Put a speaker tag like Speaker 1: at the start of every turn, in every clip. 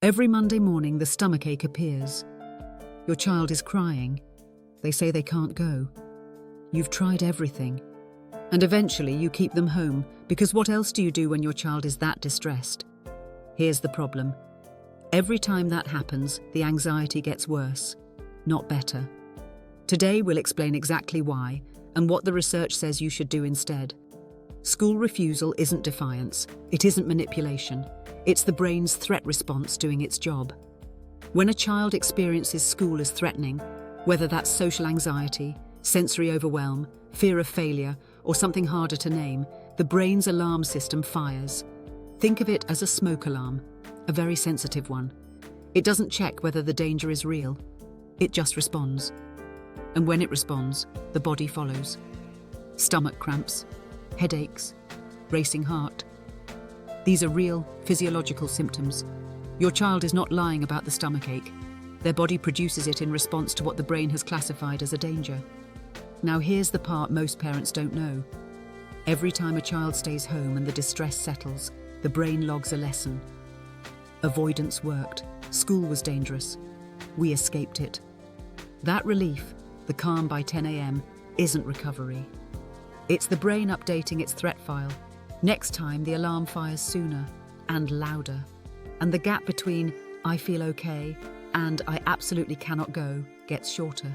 Speaker 1: Every Monday morning, the stomachache appears. Your child is crying. They say they can't go. You've tried everything. And eventually you keep them home, because what else do you do when your child is that distressed? Here's the problem. Every time that happens, the anxiety gets worse, not better. Today we'll explain exactly why and what the research says you should do instead. School refusal isn't defiance. It isn't manipulation. It's the brain's threat response doing its job. When a child experiences school as threatening, whether that's social anxiety, sensory overwhelm, fear of failure, or something harder to name, the brain's alarm system fires. Think of it as a smoke alarm, a very sensitive one. It doesn't check whether the danger is real. It just responds. And when it responds, the body follows. Stomach cramps, headaches, racing heart. These are real physiological symptoms. Your child is not lying about the stomachache. Their body produces it in response to what the brain has classified as a danger. Now here's the part most parents don't know. Every time a child stays home and the distress settles, the brain logs a lesson. Avoidance worked. School was dangerous. We escaped it. That relief, the calm by 10 a.m., isn't recovery. It's the brain updating its threat file. Next time, the alarm fires sooner and louder. And the gap between "I feel okay" and "I absolutely cannot go" gets shorter.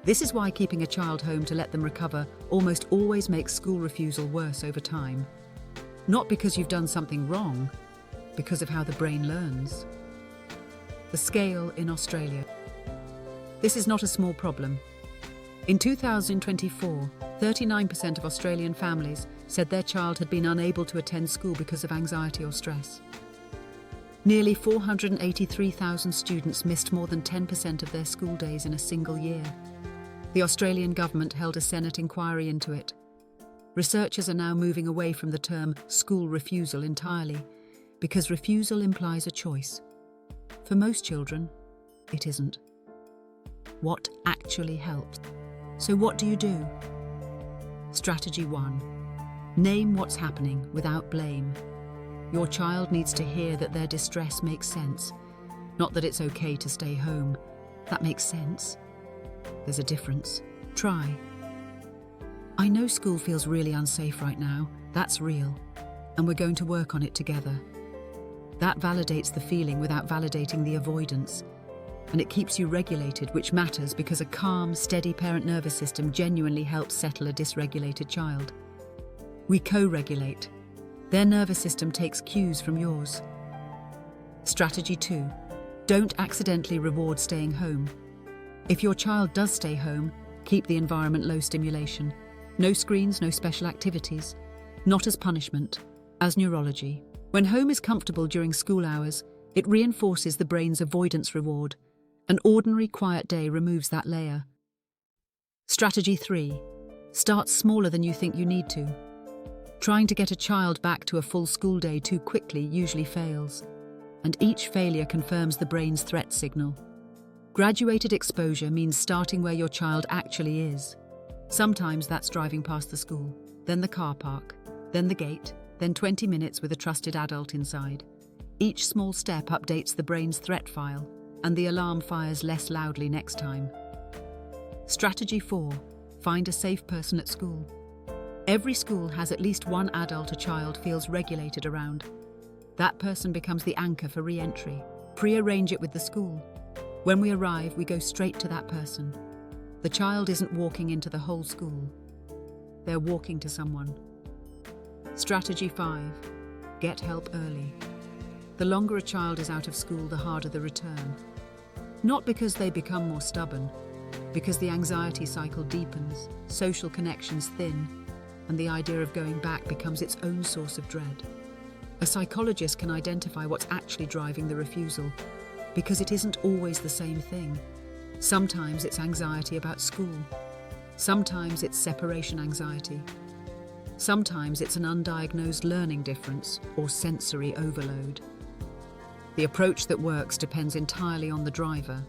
Speaker 1: This is why keeping a child home to let them recover almost always makes school refusal worse over time. Not because you've done something wrong, because of how the brain learns. The scale in Australia. This is not a small problem. In 2024, 39% of Australian families said their child had been unable to attend school because of anxiety or stress. Nearly 483,000 students missed more than 10% of their school days in a single year. The Australian government held a Senate inquiry into it. Researchers are now moving away from the term school refusal entirely, because refusal implies a choice. For most children, it isn't. What actually helps? So what do you do? Strategy 1. Name what's happening without blame. Your child needs to hear that their distress makes sense, not that it's okay to stay home. That makes sense. There's a difference. Try. I know school feels really unsafe right now. That's real. And we're going to work on it together. That validates the feeling without validating the avoidance. And it keeps you regulated, which matters because a calm, steady parent nervous system genuinely helps settle a dysregulated child. We co-regulate. Their nervous system takes cues from yours. Strategy 2. Don't accidentally reward staying home. If your child does stay home, keep the environment low stimulation. No screens, no special activities. Not as punishment, as neurology. When home is comfortable during school hours, it reinforces the brain's avoidance reward. An ordinary quiet day removes that layer. Strategy 3. Start smaller than you think you need to. Trying to get a child back to a full school day too quickly usually fails. And each failure confirms the brain's threat signal. Graduated exposure means starting where your child actually is. Sometimes that's driving past the school, then the car park, then the gate, then 20 minutes with a trusted adult inside. Each small step updates the brain's threat file, and the alarm fires less loudly next time. Strategy 4. Find a safe person at school. Every school has at least one adult a child feels regulated around. That person becomes the anchor for re-entry. Pre-arrange it with the school. When we arrive, we go straight to that person. The child isn't walking into the whole school. They're walking to someone. Strategy 5. Get help early. The longer a child is out of school, the harder the return. Not because they become more stubborn, because the anxiety cycle deepens, social connections thin, and the idea of going back becomes its own source of dread. A psychologist can identify what's actually driving the refusal, because it isn't always the same thing. Sometimes it's anxiety about school. Sometimes it's separation anxiety. Sometimes it's an undiagnosed learning difference or sensory overload. The approach that works depends entirely on the driver.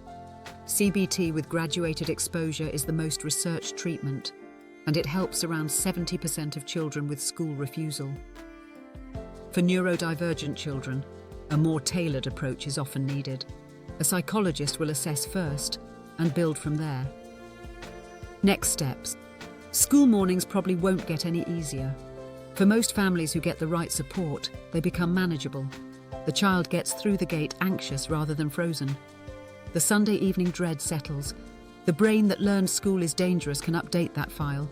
Speaker 1: CBT with graduated exposure is the most researched treatment, and it helps around 70% of children with school refusal. For neurodivergent children, A more tailored approach is often needed. A psychologist will assess first and build from there. Next steps. School mornings probably won't get any easier. For most families who get the right support, they become manageable. The child gets through the gate anxious rather than frozen. The Sunday evening dread settles. The brain that learned school is dangerous can update that file.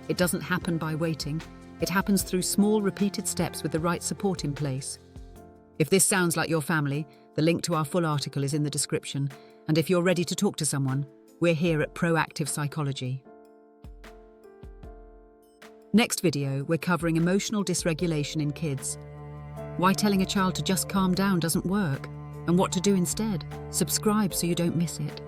Speaker 1: It doesn't happen by waiting. It happens through small, repeated steps with the right support in place. If this sounds like your family, the link to our full article is in the description. And if you're ready to talk to someone, we're here at Proactive Psychology. Next video, we're covering emotional dysregulation in kids. Why telling a child to just calm down doesn't work, and what to do instead. Subscribe so you don't miss it.